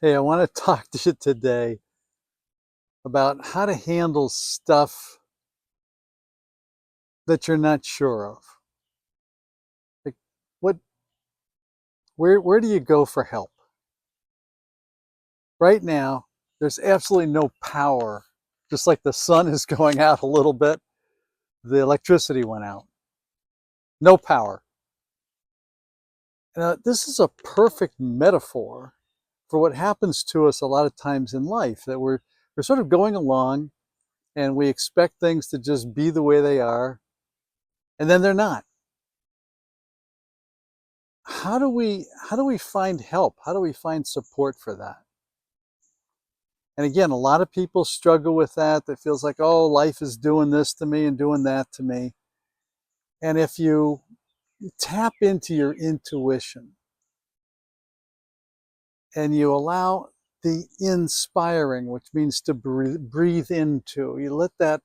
Hey, I want to talk to you today about how to handle stuff that you're not sure of. Like what where do you go for help? Right now, there's absolutely no power. Just like the sun is going out a little bit, the electricity went out. No power. Now, this is a perfect metaphor for what happens to us a lot of times in life, that we're sort of going along and we expect things to just be the way they are, and then they're not. How do we find help? How do we find support for that? And again, a lot of people struggle with that. That feels like, oh, life is doing this to me and doing that to me. And if you tap into your intuition and you allow the inspiring, which means to breathe into, you let that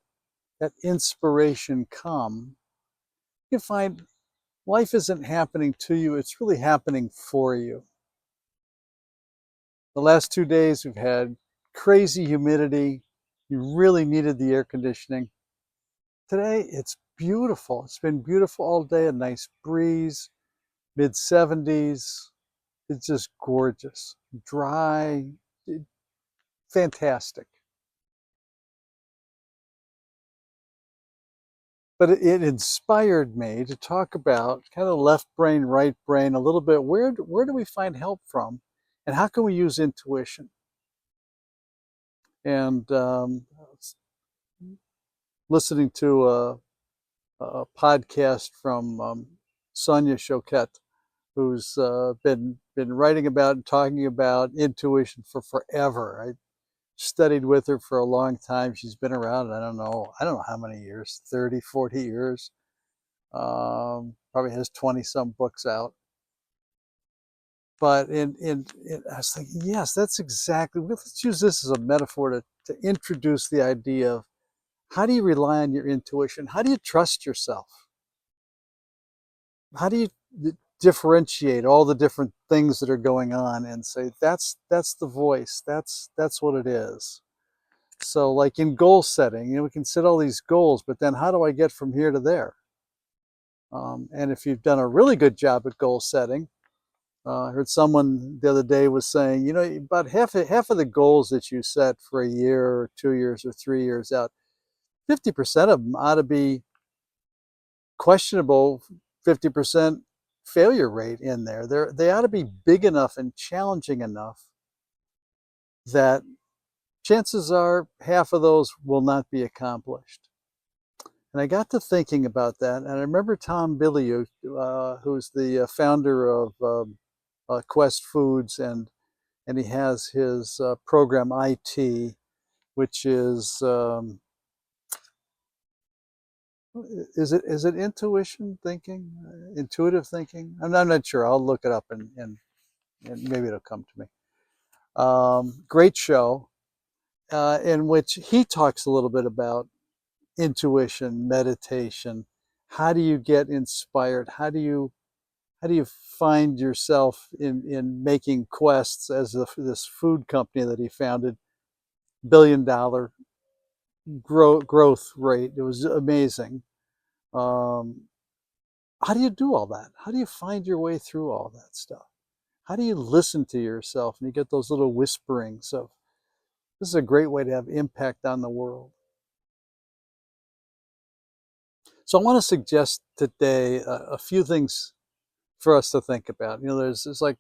inspiration come, you find life isn't happening to you, it's really happening for you. The last 2 days we've had crazy humidity. You really needed the air conditioning. Today it's beautiful. It's been beautiful all day, a nice breeze, mid 70s. It's just gorgeous. Dry, fantastic. But it inspired me to talk about kind of left brain, right brain, a little bit. Where do we find help from? And how can we use intuition? And listening to a podcast from Sonia Choquette, who's been writing about and talking about intuition for forever. I studied with her for a long time. She's been around, I don't know how many years, 30, 40 years. Probably has 20 some books out. But I was thinking, yes, that's exactly, let's use this as a metaphor to introduce the idea of how do you rely on your intuition? How do you trust yourself? How do you differentiate all the different things that are going on and say that's the voice, that's what it is? So like in goal setting, we can set all these goals, but then how do I get from here to there? And if you've done a really good job at goal setting, I heard someone the other day was saying, about half of the goals that you set for a year or 2 years or 3 years out, 50% of them ought to be questionable. 50% failure rate in there. They ought to be big enough and challenging enough that chances are half of those will not be accomplished. And I got to thinking about that, and I remember Tom Bilyeu, who's the founder of Quest Foods, and he has his program IT, which is it intuition thinking, intuitive thinking? I'm not sure. I'll look it up and maybe it'll come to me. Great show, in which he talks a little bit about intuition, meditation. How do you get inspired? How do you find yourself in making quests as this food company that he founded, $1 billion growth rate? It was amazing. Um, how do you do all that? How do you find your way through all that stuff? How do you listen to yourself and you get those little whisperings of, this is a great way to have impact on the world? So I want to suggest today a few things for us to think about. There's like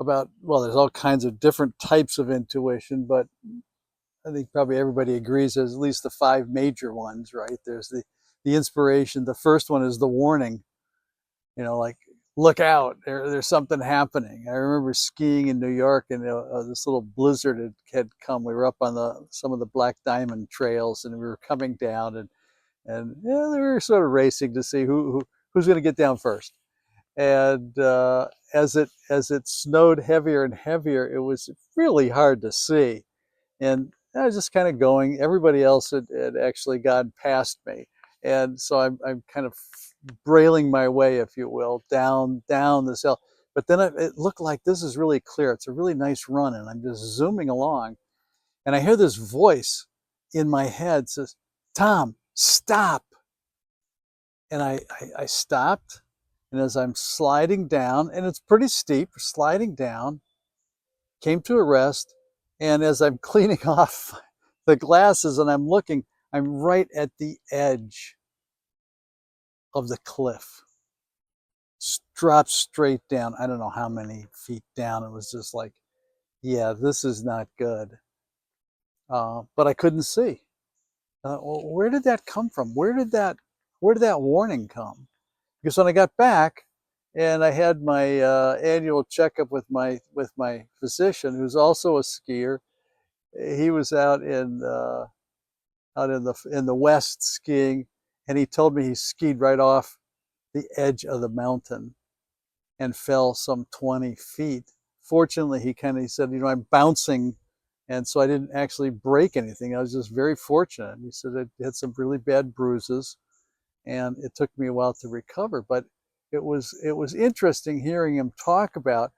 there's all kinds of different types of intuition, but I think probably everybody agrees there's at least the five major ones, right? There's the inspiration. The first one is the warning, like, look out, there's something happening. I remember skiing in New York, and this little blizzard had come. We were up on some of the Black Diamond trails, and we were coming down, and yeah, they were sort of racing to see who's going to get down first. And as it snowed heavier and heavier, it was really hard to see. And I was just kind of going. Everybody else had actually gone past me, and so I'm kind of brailing my way, if you will, down this hill. But then it looked like this is really clear. It's a really nice run, and I'm just zooming along, and I hear this voice in my head says, "Tom, stop." And I stopped, and as I'm sliding down, and it's pretty steep, sliding down, came to a rest, and as I'm cleaning off the glasses and I'm looking, I'm right at the edge of the cliff. Dropped straight down. I don't know how many feet down. It was just like, yeah, this is not good. But I couldn't see. Well, where did that come from? Where did that warning come? Because when I got back and I had my annual checkup with my physician, who's also a skier, he was out in the west skiing, and he told me he skied right off the edge of the mountain and fell some 20 feet. Fortunately, he said, I'm bouncing, and so I didn't actually break anything. I was just very fortunate. He said I had some really bad bruises, and it took me a while to recover. But it was interesting hearing him talk about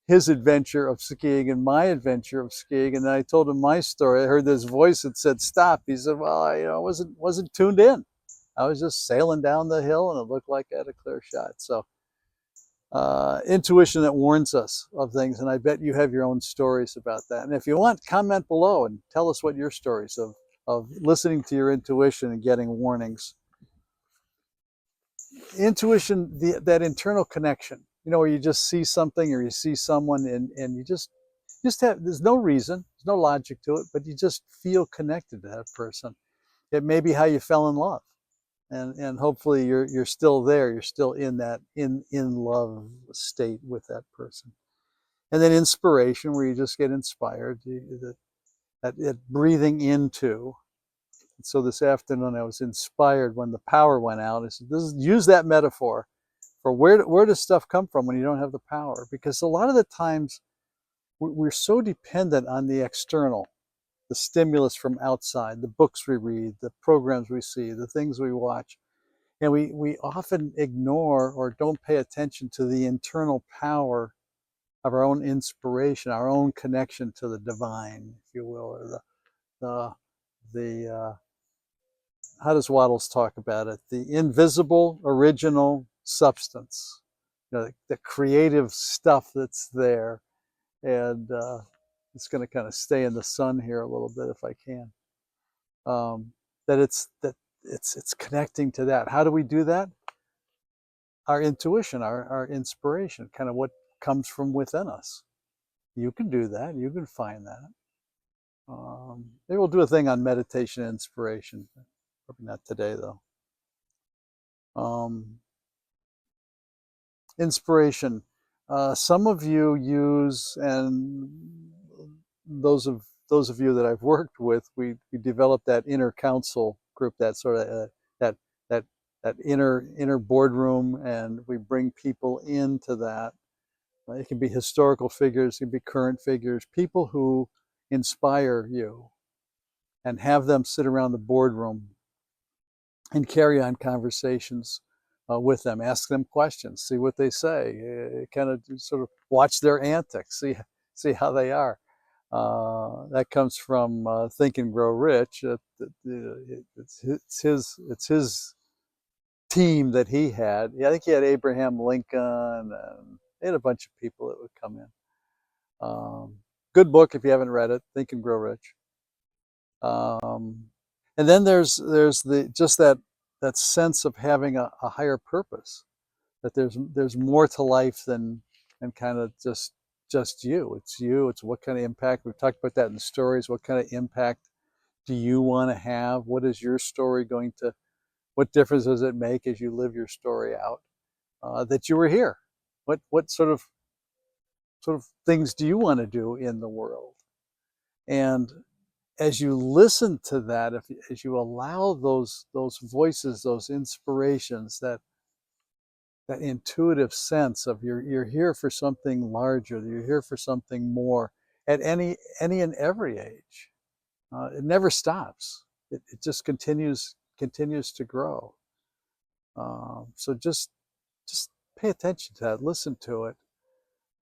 his adventure of skiing and my adventure of skiing. And then I told him my story. I heard this voice that said, "Stop." He said, "Well, I wasn't tuned in. I was just sailing down the hill, and it looked like I had a clear shot." So intuition that warns us of things. And I bet you have your own stories about that. And if you want, comment below and tell us what your stories of listening to your intuition and getting warnings. Intuition, that internal connection, where you just see something or you see someone, and you just have, there's no reason, there's no logic to it, but you just feel connected to that person. It may be how you fell in love, and hopefully you're still there, you're still in that in love state with that person. And then inspiration, where you just get inspired, that breathing into. So this afternoon I was inspired when the power went out. I said, use that metaphor for where does stuff come from when you don't have the power? Because a lot of the times we're so dependent on the external, the stimulus from outside, the books we read, the programs we see, the things we watch. And we often ignore or don't pay attention to the internal power of our own inspiration, our own connection to the divine, if you will, or the how does Wattles talk about it? The invisible original substance, the creative stuff that's there. And it's going to kind of stay in the sun here a little bit if I can. That it's connecting to that. How do we do that? Our intuition, our inspiration, kind of what comes from within us. You can do that. You can find that. Maybe we'll do a thing on meditation and inspiration. Probably not today, though. Inspiration. Some of you use, and those of you that I've worked with, we developed that inner council group, that sort of that that that inner boardroom, and we bring people into that. It can be historical figures, it can be current figures, people who inspire you, and have them sit around the boardroom and carry on conversations with them, ask them questions, see what they say, kind of sort of watch their antics, see how they are. That comes from Think and Grow Rich. It's his team that he had. Yeah, I think he had Abraham Lincoln, and they had a bunch of people that would come in. Good book if you haven't read it, Think and Grow Rich. And then there's that sense of having a higher purpose, that there's more to life than kind of just you. It's what kind of impact. We've talked about that in the stories. What kind of impact do you want to have? What is your story going to, what difference does it make as you live your story out, that you were here? What sort of things do you want to do in the world? And as you listen to that, as you allow those voices, those inspirations, that intuitive sense of you're here for something larger, you're here for something more, at any and every age. It never stops. It just continues to grow. So just pay attention to that, listen to it,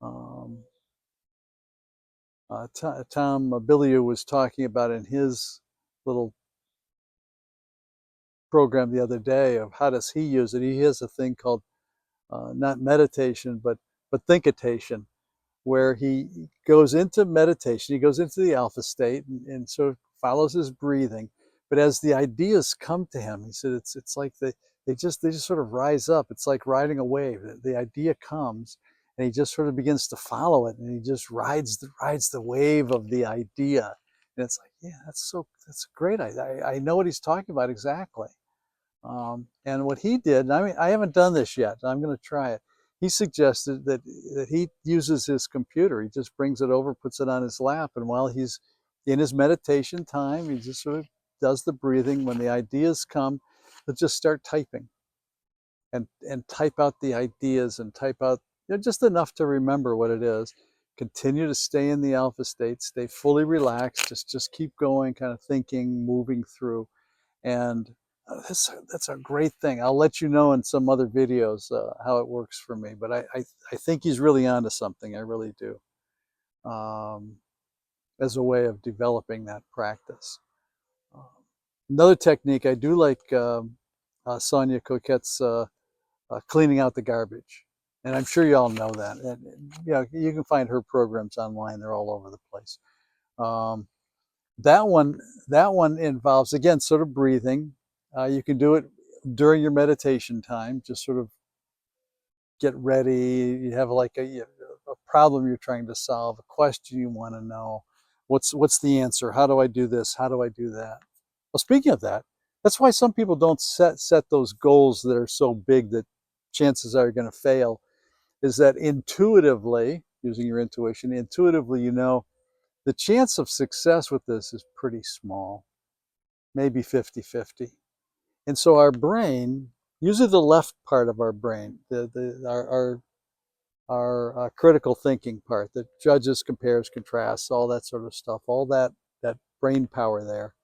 Um, Tom Bilyeu was talking about in his little program the other day of how does he use it. He has a thing called not meditation, but thinkitation, where he goes into meditation, he goes into the alpha state and sort of follows his breathing. But as the ideas come to him, he said it's like they just sort of rise up. It's like riding a wave. The idea comes, and he just sort of begins to follow it, and he just rides the wave of the idea. And it's like, yeah, that's great. I know what he's talking about exactly. And what he did, I mean, I haven't done this yet. I'm going to try it. He suggested that he uses his computer. He just brings it over, puts it on his lap, and while he's in his meditation time, he just sort of does the breathing. When the ideas come, he'll just start typing and type out the ideas and type out, just enough to remember what it is. Continue to stay in the alpha state, stay fully relaxed, just keep going, kind of thinking, moving through. And that's a great thing. I'll let you know in some other videos how it works for me. But I think he's really onto something. I really do. Um, as a way of developing that practice. Um, Another technique I do like, Sonia Coquette's cleaning out the garbage, and I'm sure you all know that. And you can find her programs online. They're all over the place. Um, that one that one involves, again, sort of breathing. You can do it during your meditation time. Just sort of get ready. You have like a problem you're trying to solve, a question you want to know. What's the answer? How do I do this? How do I do that? Well, speaking of that, that's why some people don't set those goals that are so big that chances are you're going to fail. Is that intuitively, using your intuition, intuitively, the chance of success with this is pretty small, maybe 50-50. And so our brain, usually the left part of our brain, our critical thinking part that judges, compares, contrasts, all that sort of stuff, all that brain power there,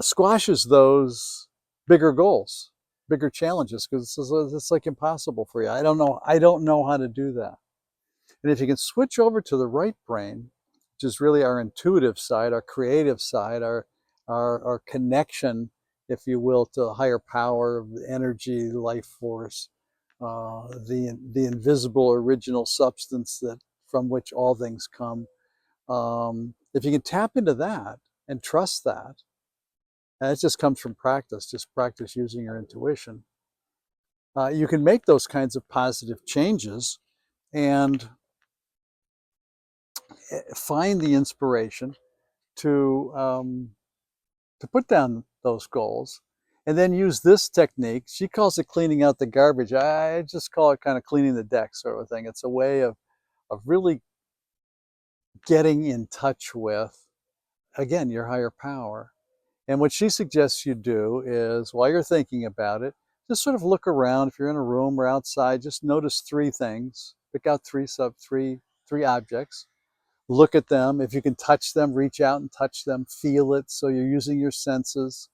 squashes those bigger goals, bigger challenges, because it's like impossible for you. I don't know how to do that. And if you can switch over to the right brain, which is really our intuitive side, our creative side, our connection, if you will, to a higher power, energy, life force, the invisible original substance that from which all things come. If you can tap into that and trust that, and it just comes from practice, just practice using your intuition, you can make those kinds of positive changes and find the inspiration to put down those goals, and then use this technique. She calls it cleaning out the garbage. I just call it kind of cleaning the deck sort of thing. It's a way of really getting in touch with, again, your higher power. And what she suggests you do is, while you're thinking about it, just sort of look around. If you're in a room or outside, just notice three things. Pick out three objects. Look at them. If you can touch them, reach out and touch them. Feel it. So you're using your senses.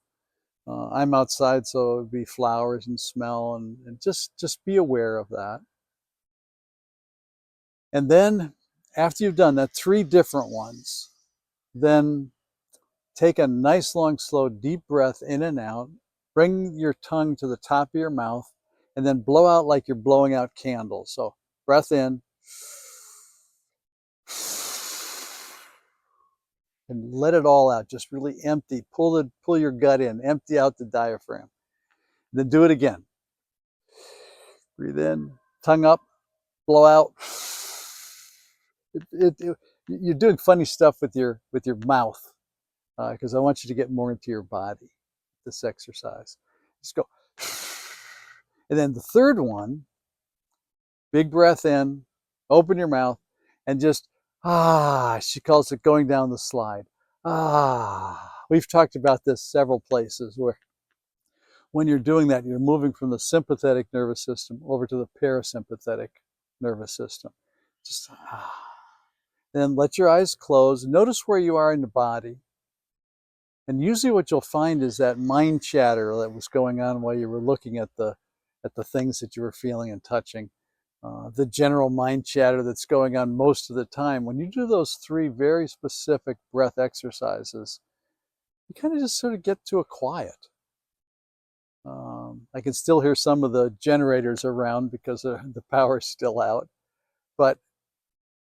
I'm outside, so it would be flowers and smell, and just be aware of that. And then after you've done that, three different ones, then take a nice, long, slow, deep breath in and out. Bring your tongue to the top of your mouth, and then blow out like you're blowing out candles. So breath in, and let it all out. Just really empty. Pull your gut in. Empty out the diaphragm. Then do it again. Breathe in, tongue up, blow out. You're doing funny stuff with your mouth, because I want you to get more into your body. This exercise. Just go. And then the third one, big breath in, open your mouth, and just she calls it going down the slide. We've talked about this several places where when you're doing that, you're moving from the sympathetic nervous system over to the parasympathetic nervous system. Just Then let your eyes close. Notice where you are in the body. And usually what you'll find is that mind chatter that was going on while you were looking at the things that you were feeling and touching. the general mind chatter that's going on most of the time. When you do those 3 very specific breath exercises, you kind of just sort of get to a quiet. I can still hear some of the generators around because the power's still out, but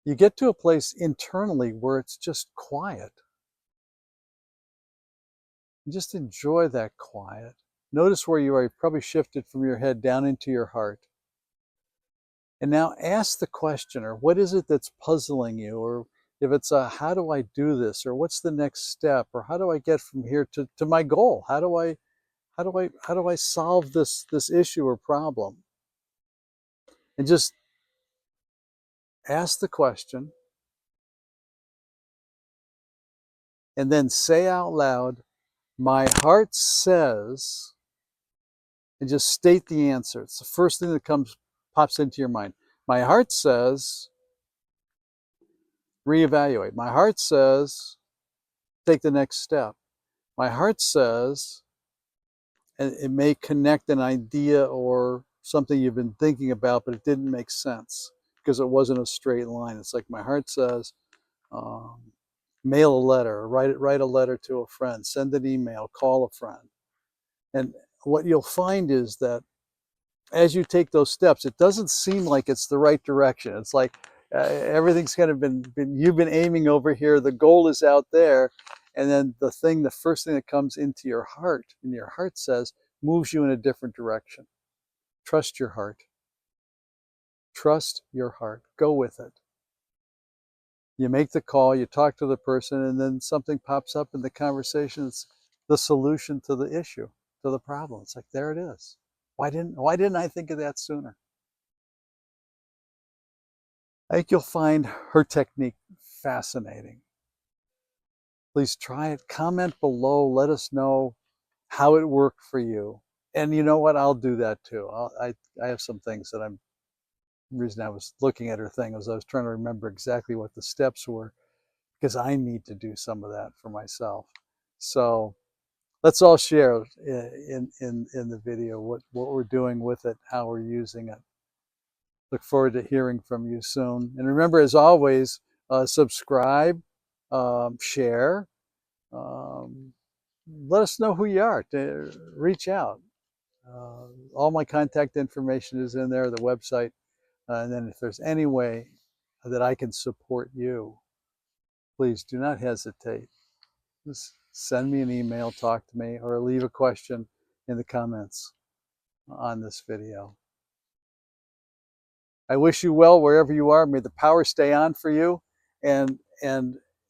you get to a place internally where it's just quiet. And just enjoy that quiet. Notice where you are. You've probably shifted from your head down into your heart. And now ask the questioner, what is it that's puzzling you? Or if it's how do I do this? Or what's the next step? Or how do I get from here to my goal? How do I solve this issue or problem? And just ask the question and then say out loud, my heart says, and just state the answer. It's the first thing that pops into your mind. My heart says, reevaluate. My heart says, take the next step. My heart says, and it may connect an idea or something you've been thinking about, but it didn't make sense because it wasn't a straight line. It's like my heart says, um, mail a letter, write a letter to a friend, send an email, call a friend. And what you'll find is that as you take those steps, it doesn't seem like it's the right direction. It's like everything's kind of been you've been aiming over here. The goal is out there, and then the first thing that comes into your heart, and your heart says, moves you in a different direction. Trust your heart. Trust your heart. Go with it. You make the call, you talk to the person, and then something pops up in the conversation. It's the solution to the issue, to the problem. It's like, there it is. Why didn't I think of that sooner? I think you'll find her technique fascinating. Please try it. Comment below. Let us know how it worked for you. And you know what? I'll do that too. I have some things that the reason I was looking at her thing was I was trying to remember exactly what the steps were because I need to do some of that for myself. So let's all share in the video what we're doing with it, how we're using it. Look forward to hearing from you soon. And remember, as always, subscribe, share. Um, Let us know who you are. Reach out. All my contact information is in there, the website. And then if there's any way that I can support you, please do not hesitate. Just send me an email, talk to me, or leave a question in the comments on this video. I wish you well wherever you are. May the power stay on for you, and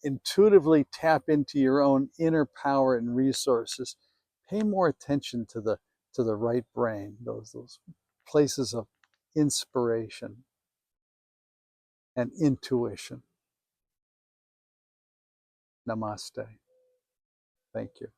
intuitively tap into your own inner power and resources. Pay more attention to the right brain, those places of inspiration and intuition. Namaste. Thank you.